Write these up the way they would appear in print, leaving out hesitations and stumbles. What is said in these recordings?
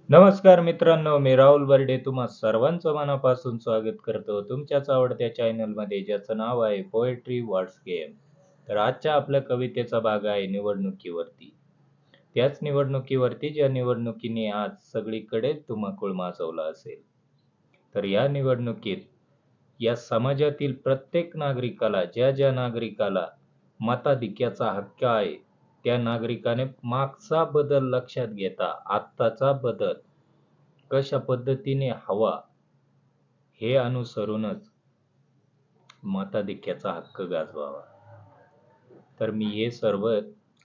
नमस्कार मित्रांनो, मी राहुल बर्डे तुम्हा सर्वांचं मनापासून स्वागत करतो तुमच्याच आवडत्या चॅनलमध्ये ज्याचं नाव आहे पोएट्री वर्ड्स गेम. तर आजच्या आपल्या कवितेचा भाग आहे निवडणुकीवरती. त्याच निवडणुकीवरती ज्या निवडणुकीने आज सगळीकडे धुमाकूळ माजवला असेल. तर या निवडणुकीत या समाजातील प्रत्येक नागरिकाला ज्या नागरिकाला मताधिक्याचा हक्क आहे त्या नागरिकाने मागचा बदल लक्षात घेता आत्ताचा बदल कशा पद्धतीने हवा हे अनुसरूनच मताधिक्याचा हक्क गाजवावा. तर मी हे सर्व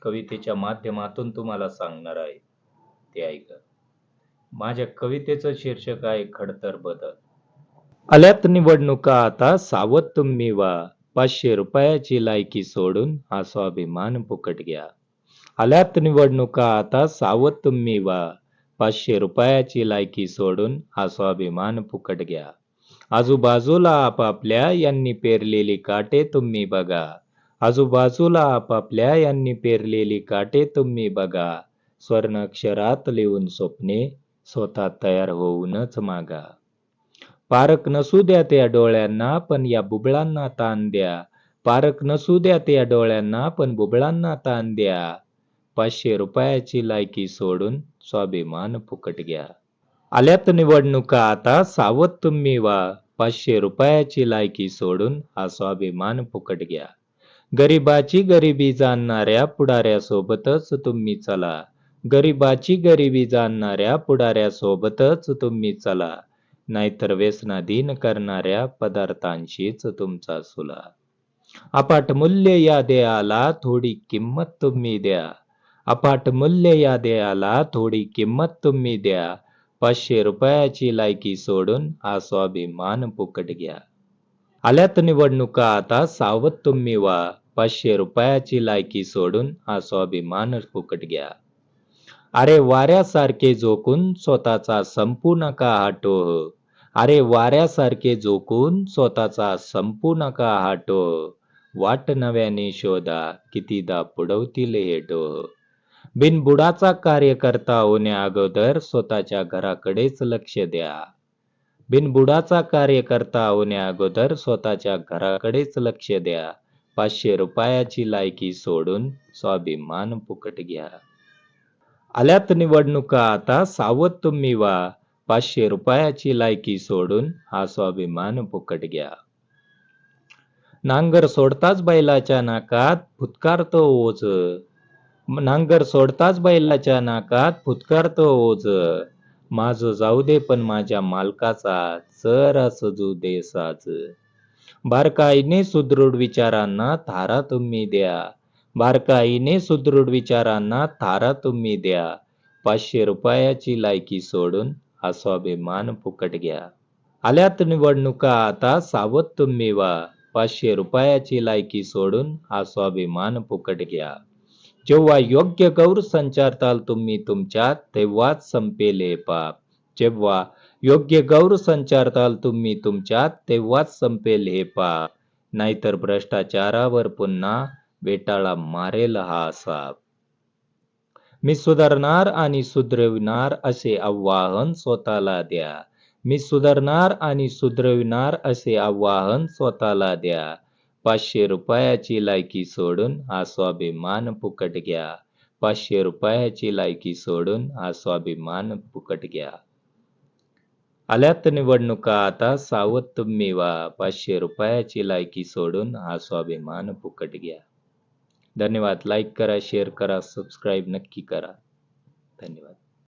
कवितेच्या माध्यमातून तुम्हाला सांगणार आहे, ते ऐका. माझ्या कवितेचं शीर्षक आहे खडतर बदल. आल्यात निवडणुका आता सावध तुम्ही व्हा, 500 रुपयाची लायकी सोडून हा स्वाभिमान फुकट घ्या. आल्यात निवडणुका आता सावध तुम्ही व्हा, 500 रुपयाची लायकी सोडून हा स्वाभिमान फुकट घ्या. आजूबाजूला आपापल्या यांनी पेरलेली काटे तुम्ही बघा. आजूबाजूला आपापल्या यांनी पेरलेली काटे तुम्ही बघा. स्वर्ण अक्षरात लिहून स्वप्ने स्वतः तयार होऊनच मागा. पारख नसू द्या त्या डोळ्यांना पण या बुबळांना ताण द्या. पारख नसू द्या त्या डोळ्यांना पण बुबळांना ताण द्या. 500 रुपयाची लायकी सोडून स्वाभिमान फुकट घ्या. आल्यात निवडणुका आता सावध तुम्ही व्हा, 500 रुपयाची लायकी सोडून हा स्वाभिमान फुकट घ्या. गरिबाची गरिबी जाणणाऱ्या पुढाऱ्यासोबतच तुम्ही चला. गरिबाची गरिबी जाणणाऱ्या पुढाऱ्यासोबतच तुम्ही चला. नाहीतर व्यसनाधीन करणाऱ्या पदार्थांशीच तुमचा सुला. अफाट मूल्य या देहाला थोडी किंमत तुम्ही द्या. अफाट मूल्य या देहाला थोडी किंमत तुम्ही द्या. 500 रुपयाची लायकी सोडून हा स्वाभिमान फुकट घ्या. आल्यात निवडणुका आता सावध तुम्ही व्हा, 500 रुपयाची लायकी सोडून हा स्वाभिमान फुकट घ्या. अरे वाऱ्यासारखे झोकून स्वतःचा संपू नका हा टोह. अरे वाऱ्यासारखे झोकून स्वतःचा संपू नका हा टोह. वाट नव्याने शोधा कितीदा पुढवतील हे डोह. बिनबुडाचा कार्यकर्ता होण्या अगोदर स्वतःच्या घराकडेच लक्ष द्या. बिनबुडाचा कार्यकर्ता होण्या अगोदर स्वतःच्या घराकडेच लक्ष द्या. 500 रुपयाची लायकी सोडून स्वाभिमान फुकट घ्या. आल्यात निवडणुका आता सावध तुम्ही व्हा, 500 रुपयाची लायकी सोडून हा स्वाभिमान फुकट घ्या. नांगर सोडताच बैलाच्या नाकात फुतकारतो ओझ. नांगर सोडताच बैलाच्या नाकात फुतकारतो ओझ. माझं जाऊ दे पण माझ्या मालकाचा जरा सजू दे साज. बारकाईने सुदृढ विचारांना थारा तुम्ही द्या. बारकाईने सुदृढ विचारांना थारा तुम्ही द्या. 500 रुपयाची लायकी सोडून हा स्वाभिमान फुकट घ्या. आल्यात निवडणुका आता सावध तुम्ही व्हा, 500 रुपयाची लायकी सोडून हा स्वाभिमान फुकट घ्या. जेव्हा योग्य गौर संचारताल तुम्ही तुमच्यात तेव्हाच संपेल हे पाप. जेव्हा योग्य गौर संचारताल तुम्ही तुमच्यात तेव्हाच संपेल हे पाप. नाहीतर भ्रष्टाचारावर पुन्हा वेटाळा मारेल हा साप. मी सुधारणार आणि सुधरविणार असे आव्हान स्वतःला द्या. मी सुधारणार आणि सुधरविणार असे आव्हान स्वतःला द्या. 500 रुपयाची लायकी सोडून हा स्वाभिमान फुकट घ्या. 500 रुपयाची लायकी सोडून हा स्वाभिमान फुकट घ्या. आल्यात निवडणुका आता सावध तुम्ही व्हा, 500 रुपयाची लायकी सोडून हा स्वाभिमान फुकट घ्या. धन्यवाद. लाईक करा, शेअर करा, सबस्क्राईब नक्की करा. धन्यवाद.